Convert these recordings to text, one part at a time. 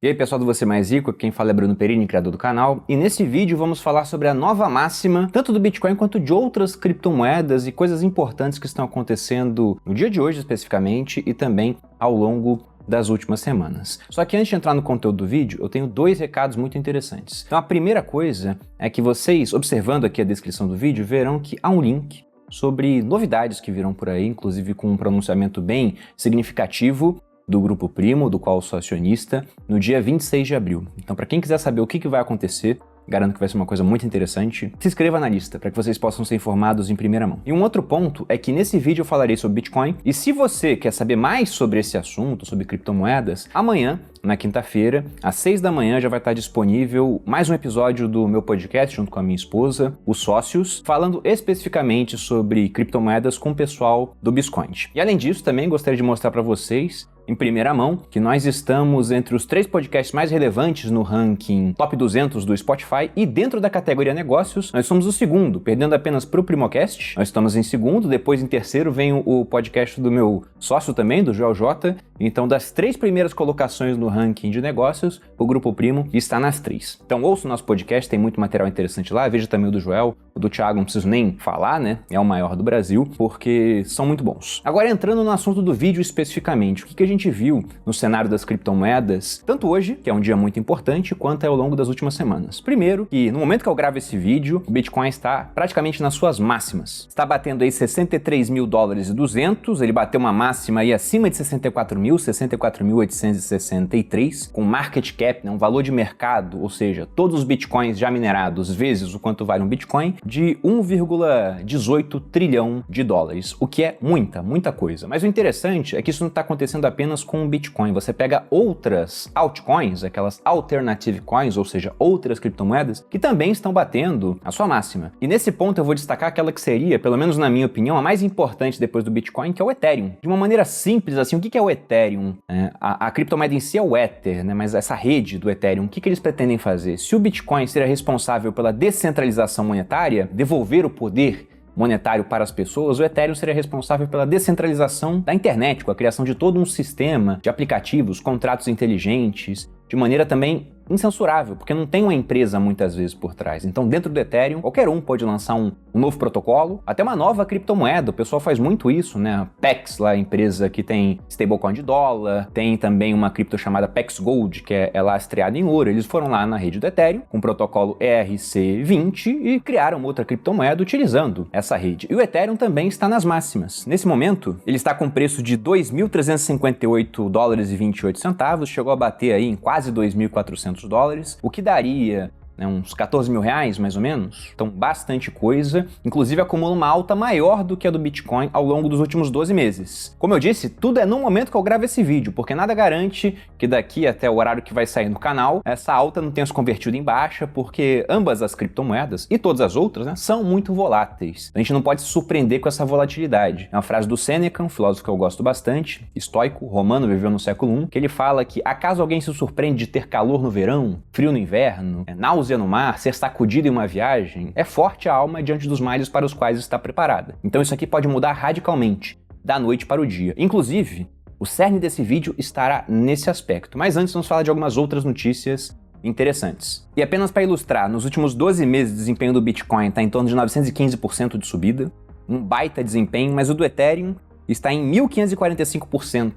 E aí pessoal do Você Mais Rico, quem fala é Bruno Perini, criador do canal, e nesse vídeo vamos falar sobre a nova máxima, tanto do Bitcoin quanto de outras criptomoedas e coisas importantes que estão acontecendo no dia de hoje especificamente e também ao longo das últimas semanas. Só que antes de entrar no conteúdo do vídeo, eu tenho dois recados muito interessantes. Então a primeira coisa é que vocês, observando aqui a descrição do vídeo, verão que há um link sobre novidades que virão por aí, inclusive com um pronunciamento bem significativo do Grupo Primo, do qual eu sou acionista, no dia 26 de abril. Então, para quem quiser saber o que vai acontecer, garanto que vai ser uma coisa muito interessante, se inscreva na lista, para que vocês possam ser informados em primeira mão. E um outro ponto é que nesse vídeo eu falarei sobre Bitcoin, e se você quer saber mais sobre esse assunto, sobre criptomoedas, amanhã, na quinta-feira, às 6 da manhã, já vai estar disponível mais um episódio do meu podcast, junto com a minha esposa, os Sócios, falando especificamente sobre criptomoedas com o pessoal do Biscoint. E além disso, também gostaria de mostrar para vocês em primeira mão, que nós estamos entre os 3 podcasts mais relevantes no ranking Top 200 do Spotify e dentro da categoria Negócios, nós somos o segundo, perdendo apenas para o Primocast. Nós estamos em segundo, depois em terceiro vem o podcast do meu sócio também, do Joel J. Então, das 3 primeiras colocações no ranking de negócios, o Grupo Primo está nas 3. Então, ouça o nosso podcast, tem muito material interessante lá, veja também o do Joel, o do Thiago não preciso nem falar, né? É o maior do Brasil, porque são muito bons. Agora, entrando no assunto do vídeo especificamente, o que a gente viu no cenário das criptomoedas, tanto hoje, que é um dia muito importante, quanto ao longo das últimas semanas. Primeiro, que no momento que eu gravo esse vídeo, o Bitcoin está praticamente nas suas máximas. Está batendo aí 63 mil dólares e 200, ele bateu uma máxima aí acima de 64.863, com market cap, né, um valor de mercado, ou seja, todos os Bitcoins já minerados vezes o quanto vale um Bitcoin, de 1,18 trilhão de dólares, o que é muita coisa. Mas o interessante é que isso não está acontecendo apenas com o Bitcoin. Você pega outras altcoins, aquelas alternative coins, ou seja, outras criptomoedas, que também estão batendo a sua máxima. E nesse ponto eu vou destacar aquela que seria, pelo menos na minha opinião, a mais importante depois do Bitcoin, que é o Ethereum. De uma maneira simples, assim, o que é o Ethereum? A criptomoeda em si é o Ether, né? Mas essa rede do Ethereum, o que eles pretendem fazer? Se o Bitcoin seria responsável pela descentralização monetária, devolver o poder monetário para as pessoas, o Ethereum seria responsável pela descentralização da internet, com a criação de todo um sistema de aplicativos, contratos inteligentes, de maneira também incensurável, porque não tem uma empresa muitas vezes por trás. Então, dentro do Ethereum, qualquer um pode lançar um novo protocolo, até uma nova criptomoeda. O pessoal faz muito isso, né? A Pax, lá, a empresa que tem stablecoin de dólar, tem também uma cripto chamada Pax Gold, que é lastreada em ouro. Eles foram lá na rede do Ethereum, com o protocolo ERC20 e criaram uma outra criptomoeda utilizando essa rede. E o Ethereum também está nas máximas. Nesse momento, ele está com preço de 2.358 dólares e 28 centavos, chegou a bater aí em quase 2.400 dólares, o que daria uns 14 mil reais, mais ou menos. Então, bastante coisa. Inclusive, acumula uma alta maior do que a do Bitcoin ao longo dos últimos 12 meses. Como eu disse, tudo é no momento que eu gravo esse vídeo, porque nada garante que daqui até o horário que vai sair no canal, essa alta não tenha se convertido em baixa, porque ambas as criptomoedas, e todas as outras, né, são muito voláteis. A gente não pode se surpreender com essa volatilidade. É uma frase do Sêneca, um filósofo que eu gosto bastante, estoico, romano, viveu no século I, que ele fala que acaso alguém se surpreende de ter calor no verão, frio no inverno, náusea no mar, ser sacudido em uma viagem, é forte a alma diante dos males para os quais está preparada. Então isso aqui pode mudar radicalmente, da noite para o dia. Inclusive, o cerne desse vídeo estará nesse aspecto. Mas antes vamos falar de algumas outras notícias interessantes. E apenas para ilustrar, nos últimos 12 meses o desempenho do Bitcoin está em torno de 915% de subida, um baita desempenho, mas o do Ethereum está em 1.545%,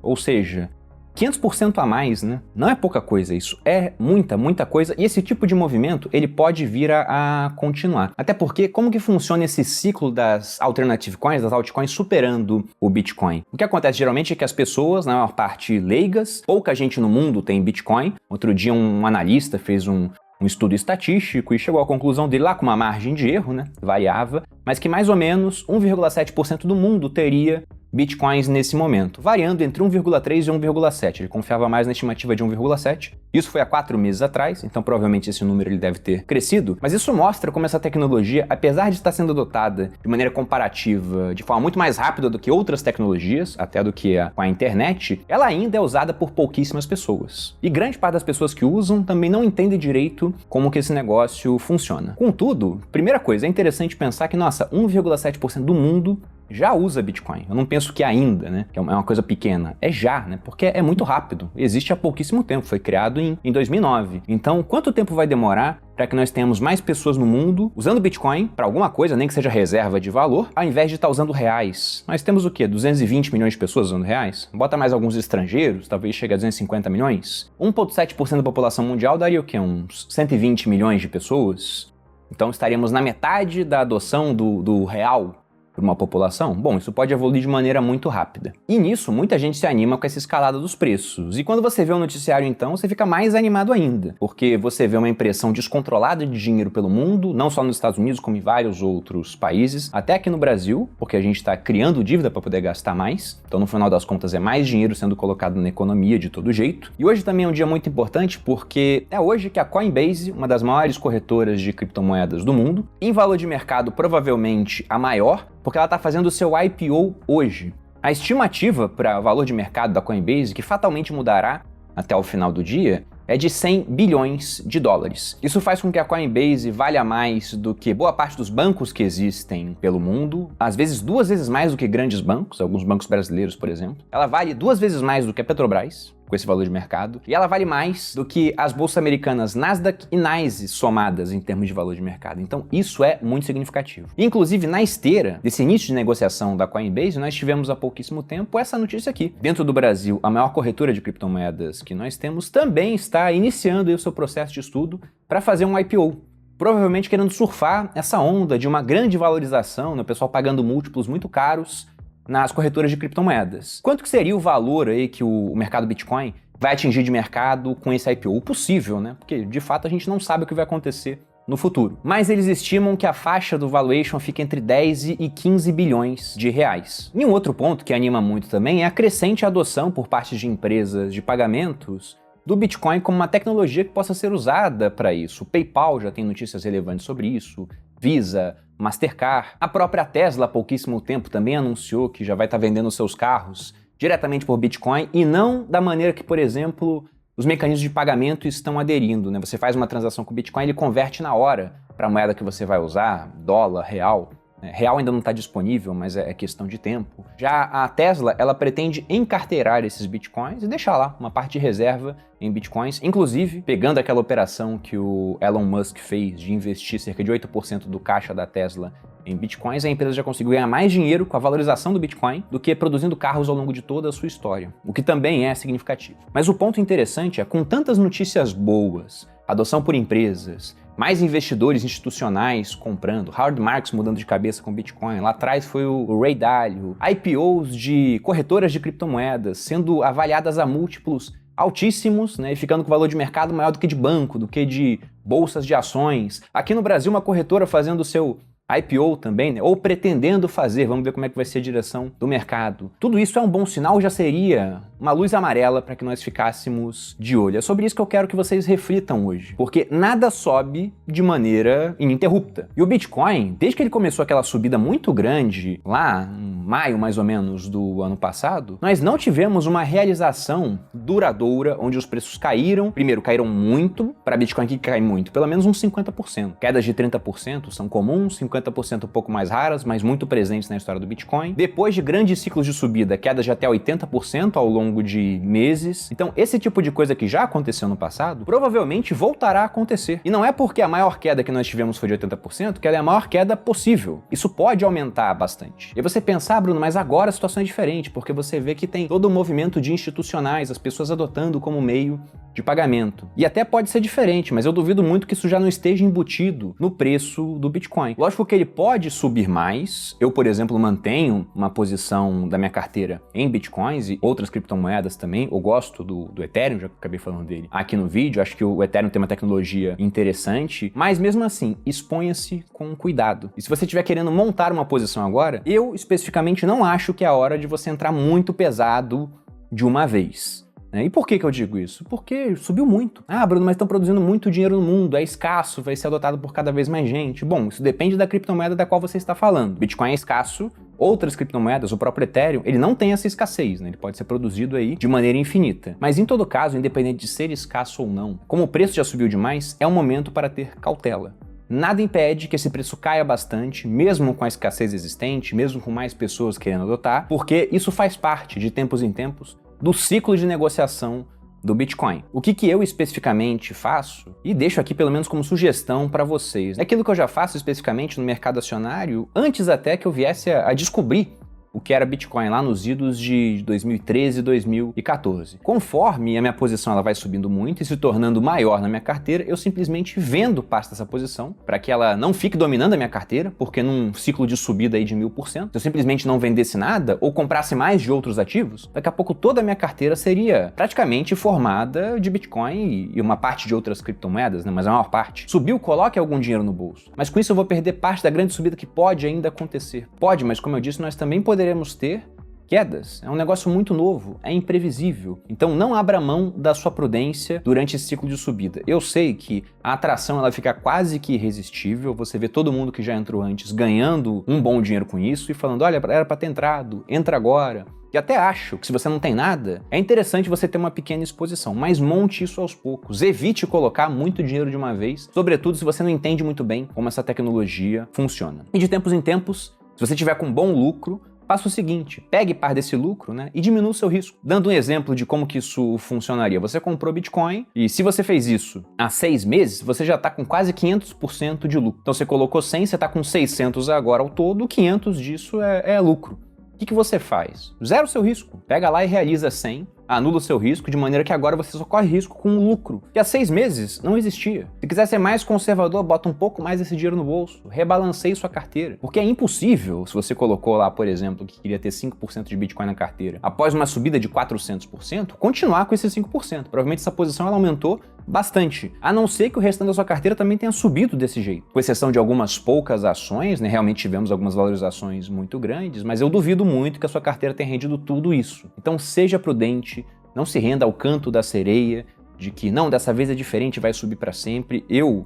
ou seja, 500% a mais, né? Não é pouca coisa isso, é muita coisa, e esse tipo de movimento, ele pode vir a continuar. Até porque, como que funciona esse ciclo das alternative coins, das altcoins, superando o Bitcoin? O que acontece geralmente é que as pessoas, na maior parte leigas, pouca gente no mundo tem Bitcoin. Outro dia um analista fez um estudo estatístico e chegou à conclusão dele lá com uma margem de erro, né? Variava, mas que mais ou menos 1,7% do mundo teria Bitcoins nesse momento, variando entre 1,3 e 1,7. Ele confiava mais na estimativa de 1,7. Isso foi há 4 meses atrás, então provavelmente esse número ele deve ter crescido. Mas isso mostra como essa tecnologia, apesar de estar sendo adotada de maneira comparativa, de forma muito mais rápida do que outras tecnologias, até do que com a internet, ela ainda é usada por pouquíssimas pessoas. E grande parte das pessoas que usam também não entende direito como que esse negócio funciona. Contudo, primeira coisa, é interessante pensar que, nossa, 1,7% do mundo já usa Bitcoin. Eu não penso que ainda, né? Que é uma coisa pequena. É já, né? Porque é muito rápido. Existe há pouquíssimo tempo. Foi criado em 2009. Então, quanto tempo vai demorar para que nós tenhamos mais pessoas no mundo usando Bitcoin para alguma coisa, nem que seja reserva de valor, ao invés de estar usando reais? Nós temos o quê? 220 milhões de pessoas usando reais? Bota mais alguns estrangeiros, talvez chegue a 250 milhões? 1,7% da população mundial daria o quê? Uns 120 milhões de pessoas? Então estaríamos na metade da adoção do real por uma população? Bom, isso pode evoluir de maneira muito rápida. E nisso, muita gente se anima com essa escalada dos preços. E quando você vê o noticiário, então, você fica mais animado ainda, porque você vê uma impressão descontrolada de dinheiro pelo mundo, não só nos Estados Unidos, como em vários outros países, até aqui no Brasil, porque a gente está criando dívida para poder gastar mais. Então, no final das contas, é mais dinheiro sendo colocado na economia de todo jeito. E hoje também é um dia muito importante, porque é hoje que a Coinbase, uma das maiores corretoras de criptomoedas do mundo, em valor de mercado provavelmente a maior, porque ela está fazendo o seu IPO hoje. A estimativa para o valor de mercado da Coinbase, que fatalmente mudará até o final do dia, é de 100 bilhões de dólares. Isso faz com que a Coinbase valha mais do que boa parte dos bancos que existem pelo mundo, às vezes 2 vezes mais do que grandes bancos, alguns bancos brasileiros, por exemplo. Ela vale 2 vezes mais do que a Petrobras, com esse valor de mercado, e ela vale mais do que as bolsas americanas Nasdaq e NYSE somadas em termos de valor de mercado. Então isso é muito significativo. Inclusive, na esteira desse início de negociação da Coinbase, nós tivemos há pouquíssimo tempo essa notícia aqui. Dentro do Brasil, a maior corretora de criptomoedas que nós temos também está iniciando o seu processo de estudo para fazer um IPO. Provavelmente querendo surfar essa onda de uma grande valorização, né, o pessoal pagando múltiplos muito caros nas corretoras de criptomoedas. Quanto que seria o valor aí que o mercado Bitcoin vai atingir de mercado com esse IPO? O possível, né? Porque, de fato, a gente não sabe o que vai acontecer no futuro. Mas eles estimam que a faixa do valuation fica entre 10 e 15 bilhões de reais. E um outro ponto que anima muito também é a crescente adoção por parte de empresas de pagamentos do Bitcoin como uma tecnologia que possa ser usada para isso. O PayPal já tem notícias relevantes sobre isso, Visa, Mastercard. A própria Tesla, há pouquíssimo tempo, também anunciou que já vai estar vendendo seus carros diretamente por Bitcoin e não da maneira que, por exemplo, os mecanismos de pagamento estão aderindo, né? Você faz uma transação com Bitcoin, ele converte na hora para a moeda que você vai usar, dólar, real. Real ainda não está disponível, mas é questão de tempo. Já a Tesla, ela pretende encarteirar esses bitcoins e deixar lá uma parte de reserva em bitcoins, inclusive pegando aquela operação que o Elon Musk fez de investir cerca de 8% do caixa da Tesla em bitcoins, a empresa já conseguiu ganhar mais dinheiro com a valorização do Bitcoin do que produzindo carros ao longo de toda a sua história, o que também é significativo. Mas o ponto interessante é, com tantas notícias boas, adoção por empresas, mais investidores institucionais comprando, Howard Marks mudando de cabeça com Bitcoin, lá atrás foi o Ray Dalio, IPOs de corretoras de criptomoedas sendo avaliadas a múltiplos altíssimos, né, e ficando com valor de mercado maior do que de banco, do que de bolsas de ações. Aqui no Brasil, uma corretora fazendo o seu IPO também, né? Ou pretendendo fazer, vamos ver como é que vai ser a direção do mercado. Tudo isso é um bom sinal, já seria uma luz amarela para que nós ficássemos de olho. É sobre isso que eu quero que vocês reflitam hoje, porque nada sobe de maneira ininterrupta. E o Bitcoin, desde que ele começou aquela subida muito grande, lá em maio mais ou menos do ano passado, nós não tivemos uma realização duradoura onde os preços caíram. Primeiro, caíram muito, para Bitcoin que cai muito, pelo menos uns 50%. Quedas de 30% são comuns, 50% um pouco mais raras, mas muito presentes na história do Bitcoin. Depois de grandes ciclos de subida, quedas de até 80% ao longo de meses. Então, esse tipo de coisa que já aconteceu no passado, provavelmente voltará a acontecer. E não é porque a maior queda que nós tivemos foi de 80%, que ela é a maior queda possível. Isso pode aumentar bastante. E você pensar, Bruno, mas agora a situação é diferente, porque você vê que tem todo o movimento de institucionais, as pessoas adotando como meio de pagamento. E até pode ser diferente, mas eu duvido muito que isso já não esteja embutido no preço do Bitcoin. Lógico que ele pode subir mais. Eu, por exemplo, mantenho uma posição da minha carteira em Bitcoins e outras criptomoedas também. Eu gosto do Ethereum, já acabei falando dele aqui no vídeo. Acho que o Ethereum tem uma tecnologia interessante, mas mesmo assim, exponha-se com cuidado. E se você estiver querendo montar uma posição agora, eu especificamente não acho que é a hora de você entrar muito pesado de uma vez. E por que eu digo isso? Porque subiu muito. Ah, Bruno, mas estão produzindo muito dinheiro no mundo, é escasso, vai ser adotado por cada vez mais gente. Bom, isso depende da criptomoeda da qual você está falando. Bitcoin é escasso, outras criptomoedas, o próprio Ethereum, ele não tem essa escassez, né? Ele pode ser produzido aí de maneira infinita. Mas em todo caso, independente de ser escasso ou não, como o preço já subiu demais, é um momento para ter cautela. nada impede que esse preço caia bastante, mesmo com a escassez existente, mesmo com mais pessoas querendo adotar, porque isso faz parte, de tempos em tempos, do ciclo de negociação do Bitcoin. O que eu especificamente faço, e deixo aqui pelo menos como sugestão para vocês, é aquilo que eu já faço especificamente no mercado acionário, antes até que eu viesse a descobrir o que era Bitcoin lá nos idos de 2013 e 2014. Conforme a minha posição ela vai subindo muito e se tornando maior na minha carteira, eu simplesmente vendo parte dessa posição para que ela não fique dominando a minha carteira, porque num ciclo de subida aí de 1000%, se eu simplesmente não vendesse nada ou comprasse mais de outros ativos, daqui a pouco toda a minha carteira seria praticamente formada de Bitcoin e uma parte de outras criptomoedas, né? Mas a maior parte. Subiu, coloque algum dinheiro no bolso. Mas com isso eu vou perder parte da grande subida que pode ainda acontecer. Pode, mas como eu disse, nós também poderemos ter quedas. É um negócio muito novo, é imprevisível. Então não abra mão da sua prudência durante esse ciclo de subida. Eu sei que a atração ela fica quase que irresistível, você vê todo mundo que já entrou antes ganhando um bom dinheiro com isso e falando, olha, era para ter entrado, entra agora. E até acho que se você não tem nada, é interessante você ter uma pequena exposição, mas monte isso aos poucos. Evite colocar muito dinheiro de uma vez, sobretudo se você não entende muito bem como essa tecnologia funciona. E de tempos em tempos, se você tiver com bom lucro, faça o seguinte, pegue parte desse lucro, né, e diminua o seu risco. Dando um exemplo de como que isso funcionaria. Você comprou Bitcoin e se você fez isso há 6 meses, você já está com quase 500% de lucro. Então você colocou 100, você está com 600 agora ao todo, 500 disso é lucro. O que você faz? Zera o seu risco. Pega lá e realiza 100, anula o seu risco, de maneira que agora você só corre risco com o lucro, que há 6 meses não existia. Se quiser ser mais conservador, bota um pouco mais desse dinheiro no bolso, rebalanceie sua carteira. Porque é impossível, se você colocou lá, por exemplo, que queria ter 5% de Bitcoin na carteira, após uma subida de 400%, continuar com esses 5%. Provavelmente essa posição ela aumentou bastante, a não ser que o restante da sua carteira também tenha subido desse jeito. Com exceção de algumas poucas ações, né? Realmente tivemos algumas valorizações muito grandes, mas eu duvido muito que a sua carteira tenha rendido tudo isso. Então seja prudente, não se renda ao canto da sereia, de que não, dessa vez é diferente, vai subir para sempre. Eu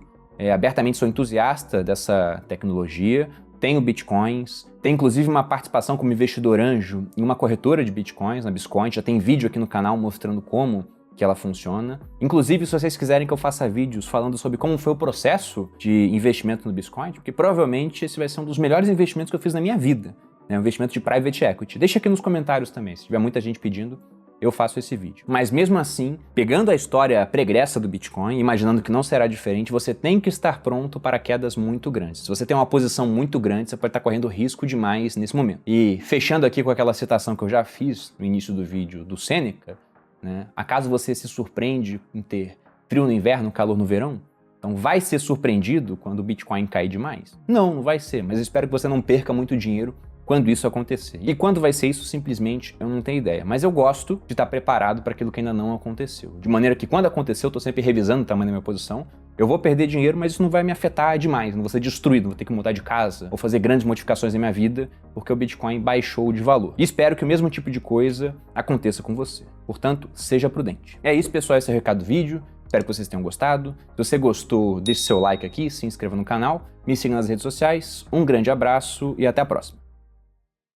abertamente sou entusiasta dessa tecnologia, tenho bitcoins, tenho inclusive uma participação como investidor anjo em uma corretora de bitcoins, na Biscoint, já tem vídeo aqui no canal mostrando como que ela funciona. Inclusive, se vocês quiserem que eu faça vídeos falando sobre como foi o processo de investimento no Bitcoin, porque provavelmente esse vai ser um dos melhores investimentos que eu fiz na minha vida, né? Um investimento de private equity. Deixa aqui nos comentários também, se tiver muita gente pedindo, eu faço esse vídeo. Mas mesmo assim, pegando a história pregressa do Bitcoin, imaginando que não será diferente, você tem que estar pronto para quedas muito grandes. Se você tem uma posição muito grande, você pode estar correndo risco demais nesse momento. E fechando aqui com aquela citação que eu já fiz no início do vídeo do Sêneca, né? Acaso você se surpreende em ter frio no inverno, calor no verão? Então vai ser surpreendido quando o Bitcoin cair demais? Não, não vai ser, mas eu espero que você não perca muito dinheiro quando isso acontecer. E quando vai ser isso, simplesmente eu não tenho ideia. Mas eu gosto de estar preparado para aquilo que ainda não aconteceu. De maneira que quando acontecer, eu estou sempre revisando o tamanho da minha posição. Eu vou perder dinheiro, mas isso não vai me afetar demais, não vou ser destruído, não vou ter que mudar de casa, ou fazer grandes modificações na minha vida, porque o Bitcoin baixou de valor. E espero que o mesmo tipo de coisa aconteça com você. Portanto, seja prudente. É isso, pessoal, esse é o recado do vídeo. Espero que vocês tenham gostado. Se você gostou, deixe seu like aqui, se inscreva no canal, me siga nas redes sociais. Um grande abraço e até a próxima.